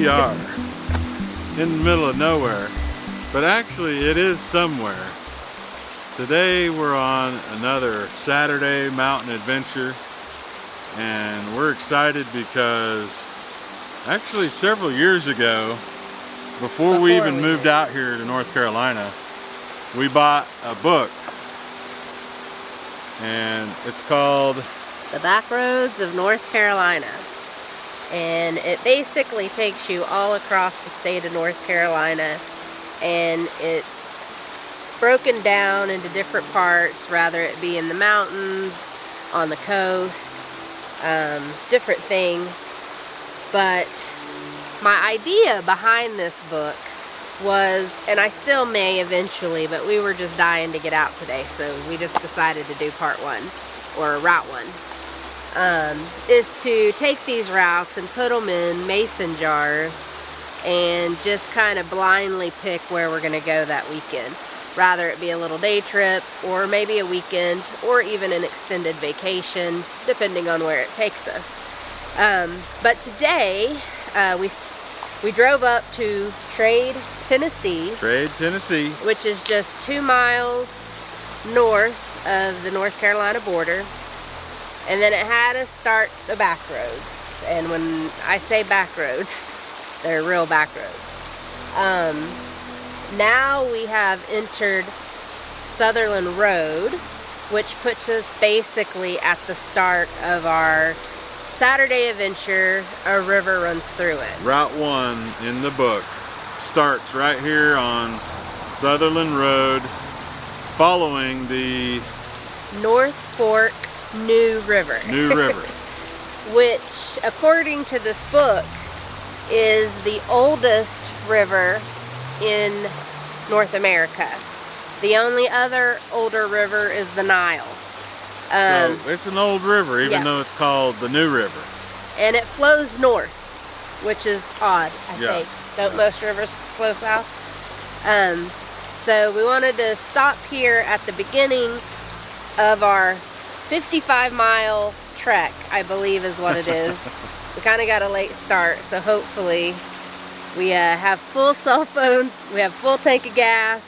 we are in the middle of nowhere, but actually it is somewhere. Today we're on another Saturday mountain adventure, and we're excited because actually several years ago, before we even moved out here to North Carolina, we bought a book, and it's called The Backroads of North Carolina. And it basically takes you all across the state of North Carolina, and it's broken down into different parts, rather it be in the mountains, on the coast, different things. But my idea behind this book was, and I still may eventually, but we were just dying to get out today, so we just decided to do part one, or route one. Is to take these routes and put them in mason jars and just kind of blindly pick where we're going to go that weekend. Rather it be a little day trip, or maybe a weekend, or even an extended vacation, depending on where it takes us. But today, we drove up to Trade, Tennessee. Trade, Tennessee. Which is just 2 miles north of the North Carolina border. And then it had us start the back roads. And when I say back roads, they're real back roads. Now we have entered Sutherland Road, which puts us basically at the start of our Saturday adventure. A river runs through it. Route 1 in the book starts right here on Sutherland Road, following the North Fork New River. New River. Which, according to this book, is the oldest river in North America. The only other older river is the Nile. So it's an old river, even though it's called the New River. And it flows north, which is odd, I think. Don't most rivers flow south? So we wanted to stop here at the beginning of our 55-mile trek, I believe is what it is. We kind of got a late start, so hopefully we have full cell phones, we have full tank of gas.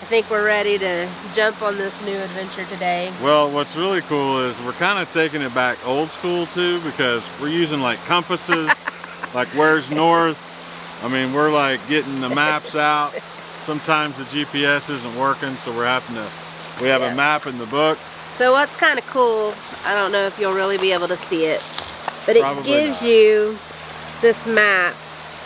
I think we're ready to jump on this new adventure today. Well, what's really cool is we're kind of taking it back old school too, because we're using like compasses, like where's north. I mean, we're like getting the maps out. Sometimes the GPS isn't working, so we have a map in the book. So what's kind of cool, I don't know if you'll really be able to see it, but it gives you this map,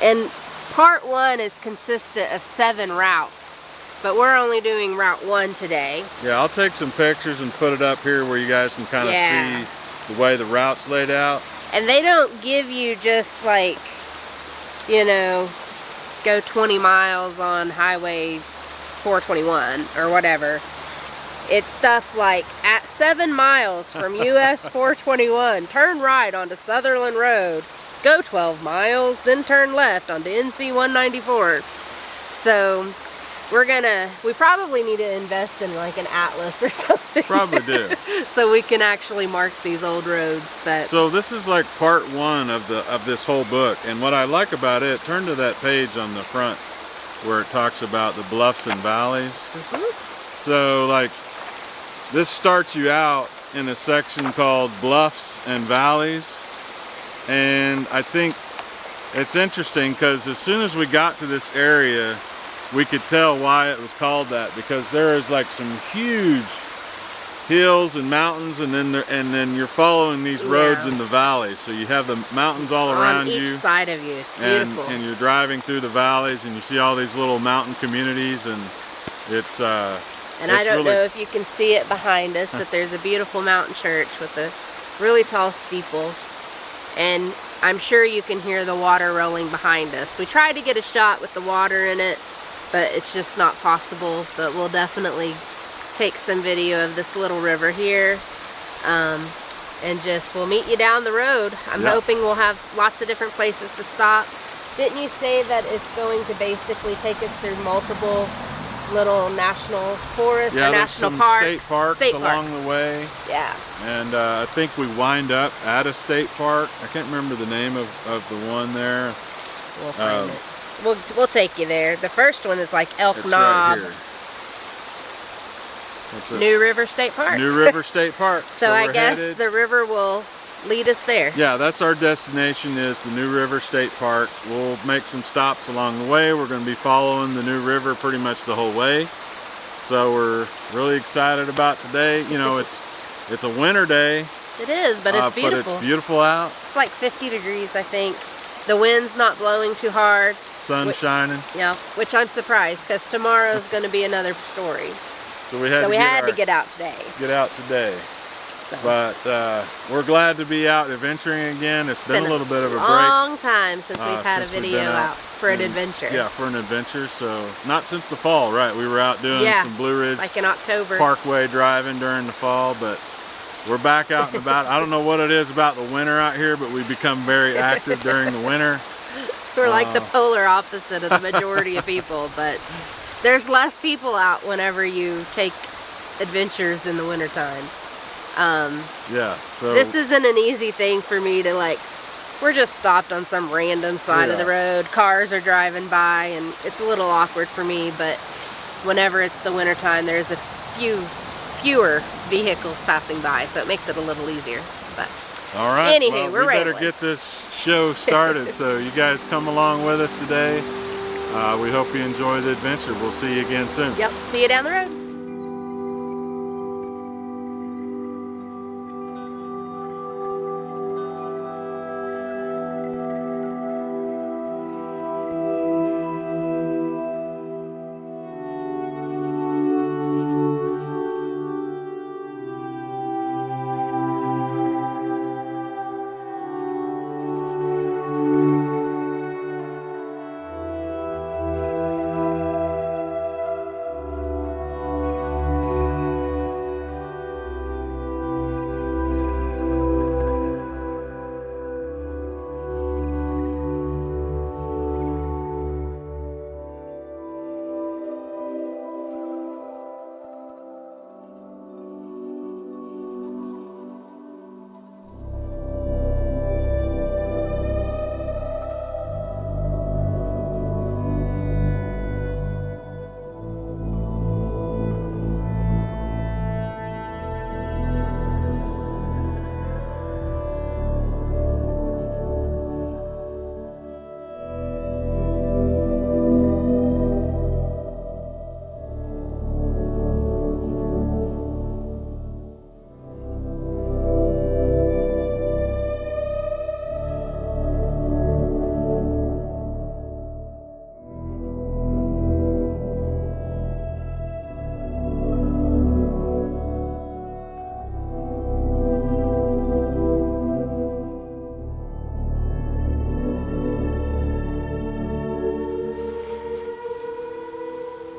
and part 1 is consistent of 7 routes, but we're only doing route 1 today. Yeah, I'll take some pictures and put it up here where you guys can kind of see the way the route's laid out. And they don't give you just like, you know, go 20 miles on Highway 421 or whatever. It's stuff like, at 7 miles from US 421, turn right onto Sutherland Road, go 12 miles, then turn left onto NC 194. So we probably need to invest in like an atlas or something. Probably do. So we can actually mark these old roads. But so this is like part 1 of this whole book, and what I like about it, turn to that page on the front where it talks about the bluffs and valleys. So like, this starts you out in a section called Bluffs and Valleys, and I think it's interesting because as soon as we got to this area, we could tell why it was called that, because there is like some huge hills and mountains, and then you're following these roads in the valleys. So you have the mountains all around you. On each side of you, it's beautiful. And you're driving through the valleys, and you see all these little mountain communities, and it's and I don't know if you can see it behind us, but there's a beautiful mountain church with a really tall steeple. And I'm sure you can hear the water rolling behind us. We tried to get a shot with the water in it, but it's just not possible. But we'll definitely take some video of this little river here. And we'll meet you down the road. I'm hoping we'll have lots of different places to stop. Didn't you say that it's going to basically take us through multiple little national forests or national parks? State parks along the way. Yeah. And I think we wind up at a state park. I can't remember the name of the one there. We'll find it. We'll take you there. The first one is like Elk Knob. Right here. New River State Park. New River State Park. So I guess the river will lead us there. Yeah, that's our destination, is the New River State Park. We'll make some stops along the way. We're going to be following the New River pretty much the whole way. So we're really excited about today. You know, it's a winter day. It is, but it's beautiful. But it's beautiful out. It's like 50 degrees, I think. The wind's not blowing too hard. Sun shining. Yeah, which I'm surprised, because tomorrow's going to be another story. So we had to get out today. Get out today. So. But we're glad to be out adventuring again. It's been a little bit of a break. Long time since we've had a video out for an adventure. Yeah, for an adventure. So not since the fall, right? We were out doing some Blue Ridge like in October Parkway driving during the fall, but we're back out and about. I don't know what it is about the winter out here, but we become very active during the winter. We're like the polar opposite of the majority of people, but there's less people out whenever you take adventures in the wintertime. Yeah, so this isn't an easy thing for me to, like, we're just stopped on some random side of the road. Cars are driving by, and it's a little awkward for me, but whenever it's the wintertime, there's a fewer vehicles passing by, so it makes it a little easier. But all right, anywho, well, we're we better rambling. get this show started. So you guys come along with us today. We hope you enjoy the adventure. We'll see you again soon. Yep, see you down the road.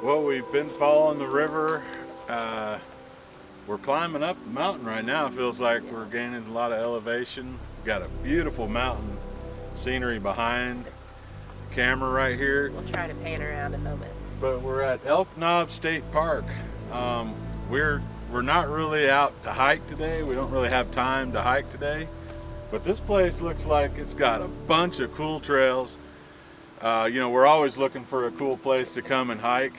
Well, we've been following the river. We're climbing up the mountain right now. It feels like we're gaining a lot of elevation. We've got a beautiful mountain scenery behind the camera right here. We'll try to pan around a moment. But we're at Elk Knob State Park. We're not really out to hike today. We don't really have time to hike today. But this place looks like it's got a bunch of cool trails. You know, we're always looking for a cool place to come and hike.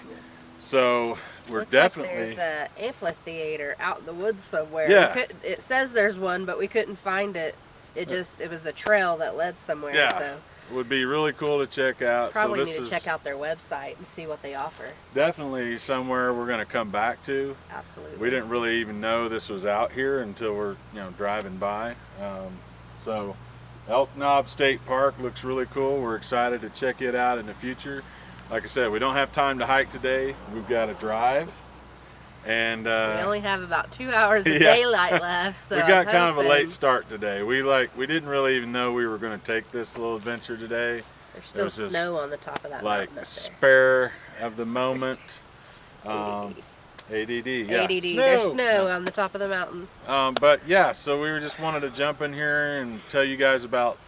So we're Looks definitely. like there's an amphitheater out in the woods somewhere. Yeah. It says there's one, but we couldn't find it. It was a trail that led somewhere. Yeah. So It would be really cool to check out. probably So need this to is check out their website and see what they offer. definitely somewhere we're going to come back to. Absolutely. We didn't really even know this was out here until we're driving by. So Elk Knob State Park looks really cool. We're excited to check it out in the future. Like I said, we don't have time to hike today. We've got to drive, and we only have about 2 hours of daylight left, so we got I'm kind of a hoping late start today. We didn't really even know we were going to take this little adventure today. There's still was just snow on the top of that Like mountain up there. spare of the moment. ADD. Yeah. ADD. There's snow on the top of the mountain. But yeah, so we just wanted to jump in here and tell you guys about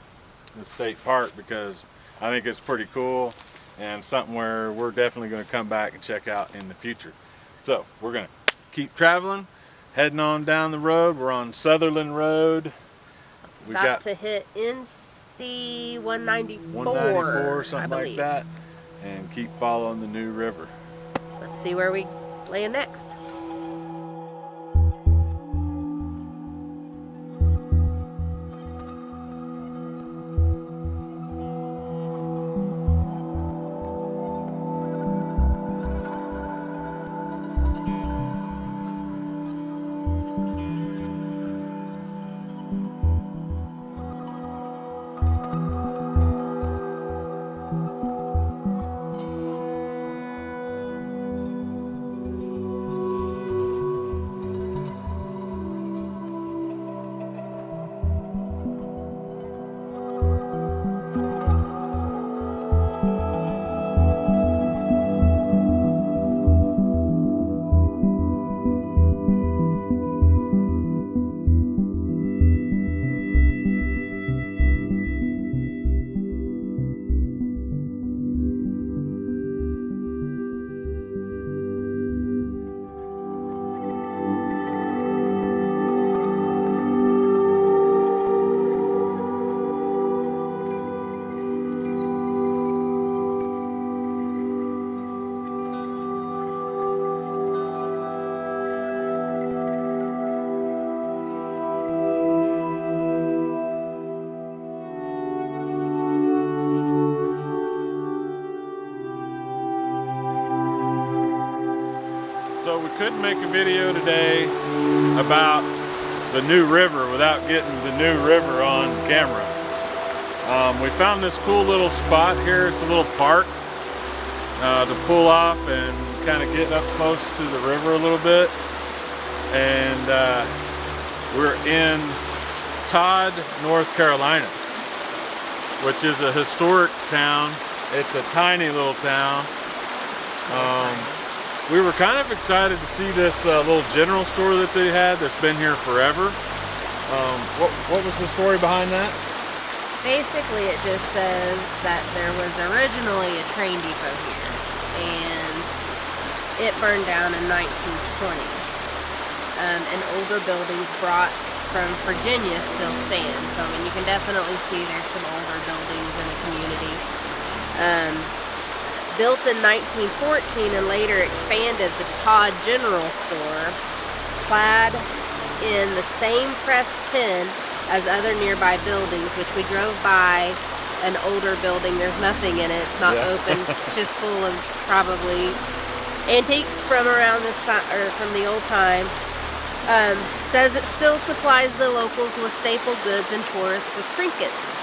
the state park because I think it's pretty cool and something where we're definitely going to come back and check out in the future. So we're going to keep traveling, heading on down the road. We're on Sutherland Road. About to hit NC IC 194. 194, something I like believe. that. And keep following the New River. Let's see where we land next. So we couldn't make a video today about the New River without getting the New River on camera. We found this cool little spot here. It's a little park to pull off and kind of get up close to the river a little bit. And we're in Todd, North Carolina, which is a historic town. It's a tiny little town. We were kind of excited to see this little general store that they had that's been here forever. What was the story behind that? Basically, it just says that there was originally a train depot here, and it burned down in 1920. And older buildings brought from Virginia still stand. So, I mean, you can definitely see there's some older buildings in the community. Built in 1914 and later expanded, the Todd General Store, clad in the same pressed tin as other nearby buildings, which we drove by an older building. There's nothing in it. It's not open. It's just full of probably antiques from around this time, or from the old time. Says it still supplies the locals with staple goods and tourists with trinkets.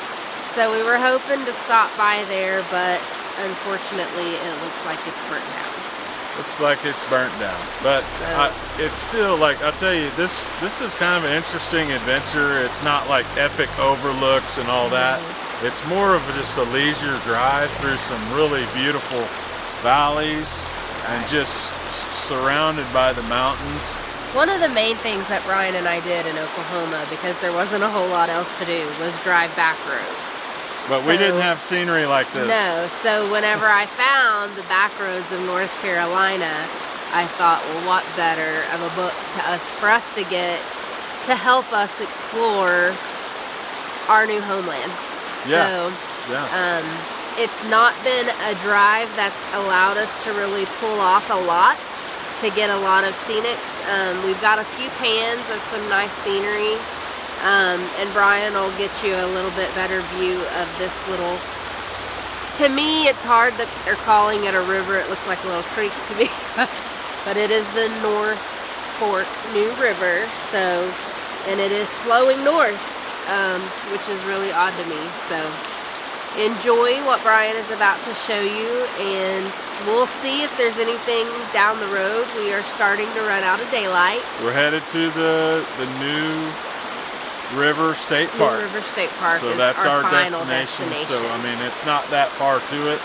So we were hoping to stop by there, but unfortunately it looks like it's burnt down. Looks like it's burnt down, but so, it's still, like, I'll tell you, this is kind of an interesting adventure. It's not like epic overlooks and all that. It's more of just a leisure drive through some really beautiful valleys and just surrounded by the mountains. One of the main things that Brian and I did in Oklahoma, because there wasn't a whole lot else to do, was drive back roads. But we didn't have scenery like this. No, so whenever I found the back roads of North Carolina, I thought, well, what better of a book for us to get to help us explore our new homeland. Yeah. So, it's not been a drive that's allowed us to really pull off a lot, to get a lot of scenics. We've got a few pans of some nice scenery. And Brian will get you a little bit better view of this little, to me it's hard that they're calling it a river. It looks like a little creek to me, but it is the North Fork New River. So, and it is flowing north, which is really odd to me. So enjoy what Brian is about to show you, and we'll see if there's anything down the road. We are starting to run out of daylight. We're headed to the New River State Park. New River State Park, so is that's our final destination. So, I mean, it's not that far to it.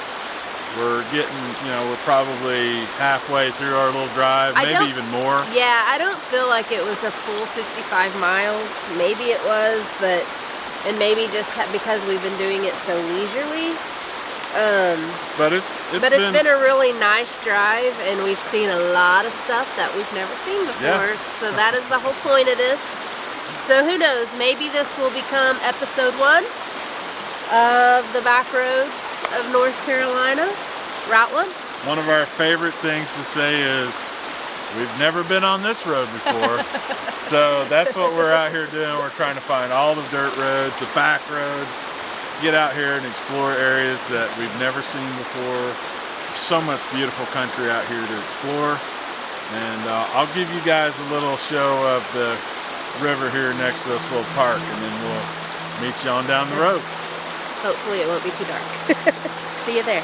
We're getting, we're probably halfway through our little drive, maybe even more. Yeah, I don't feel like it was a full 55 miles. Maybe it was, and maybe just because we've been doing it so leisurely. But it's been a really nice drive, and we've seen a lot of stuff that we've never seen before. Yeah. So that is the whole point of this. So who knows, maybe this will become episode 1, of the back roads of North Carolina. Route 1. One of our favorite things to say is, we've never been on this road before. So that's what we're out here doing. We're trying to find all the dirt roads, the back roads, get out here and explore areas that we've never seen before. There's so much beautiful country out here to explore. And I'll give you guys a little show of the river here next to this little park, and then we'll meet you on down the road. Hopefully it won't be too dark. See you there.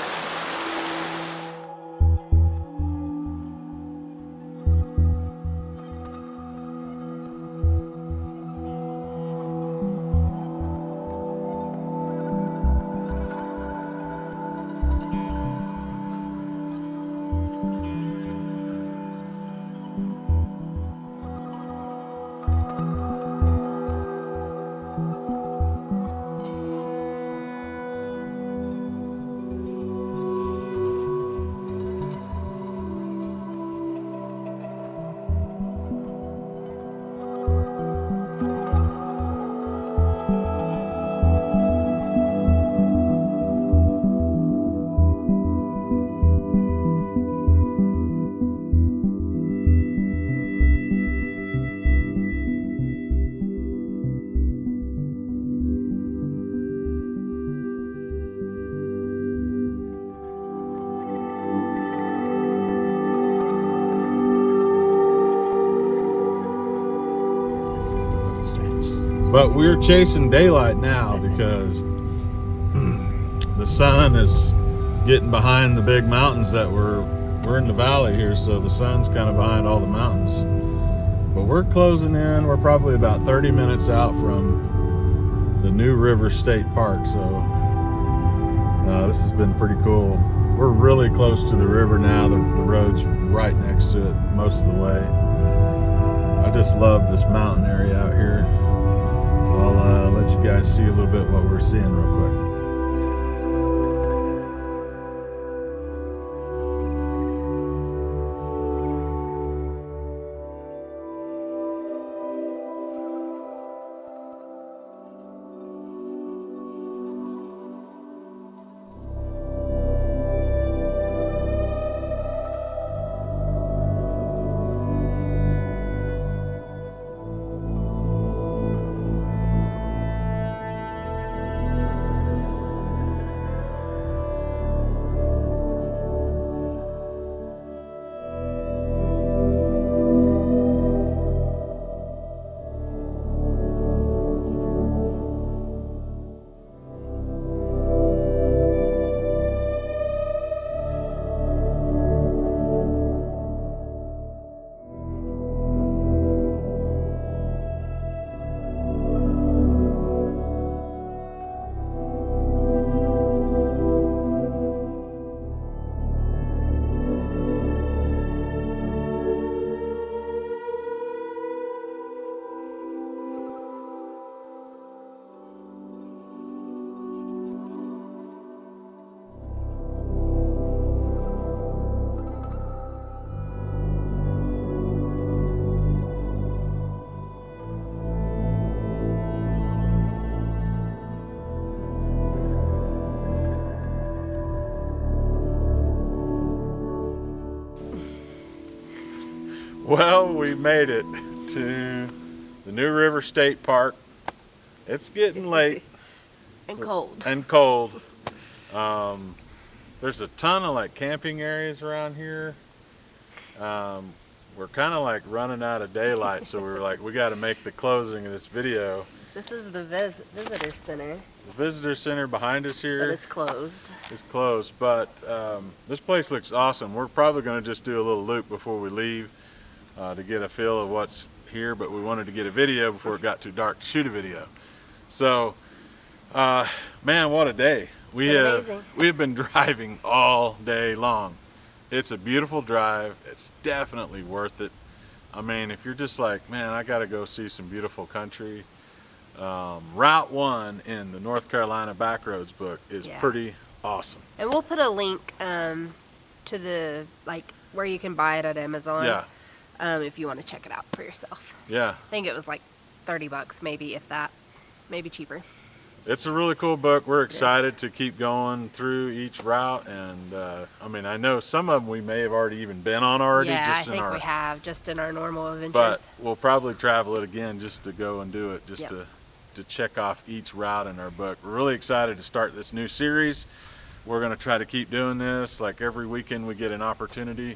But we're chasing daylight now because the sun is getting behind the big mountains that we're in the valley here, so the sun's kind of behind all the mountains. But we're closing in. We're probably about 30 minutes out from the New River State Park, so this has been pretty cool. We're really close to the river now. The road's right next to it most of the way. I just love this mountain area out here. I'll let you guys see a little bit what we're seeing real quick. Well, we made it to the New River State Park. It's getting late. And cold. And cold. There's a ton of like camping areas around here. We're kind of like running out of daylight, so we were like, we got to make the closing of this video. This is the visitor center. The visitor center behind us here. But it's closed. It's closed, but this place looks awesome. We're probably going to just do a little loop before we leave to get a feel of what's here, but we wanted to get a video before it got too dark to shoot a video. So, man, what a day. We have been driving all day long. It's a beautiful drive. It's definitely worth it. I mean, if you're just like, man, I got to go see some beautiful country, Route 1 in the North Carolina Backroads book is pretty awesome. And we'll put a link to the where you can buy it at Amazon. Yeah. If you want to check it out for yourself. Yeah. I think it was like $30, maybe, if that, maybe cheaper. it's a really cool book. We're excited to keep going through each route, and I mean, I know some of them we may have already even been on already. Yeah, just I think we have, just in our normal adventures. But we'll probably travel it again just to go and do it, just to check off each route in our book. We're really excited to start this new series. We're going to try to keep doing this. Like every weekend we get an opportunity,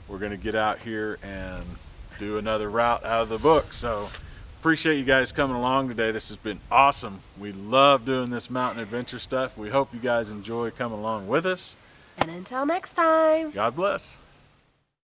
we're going to get out here and do another route out of the book. So appreciate you guys coming along today. This has been awesome. We love doing this mountain adventure stuff. We hope you guys enjoy coming along with us. And until next time, God bless.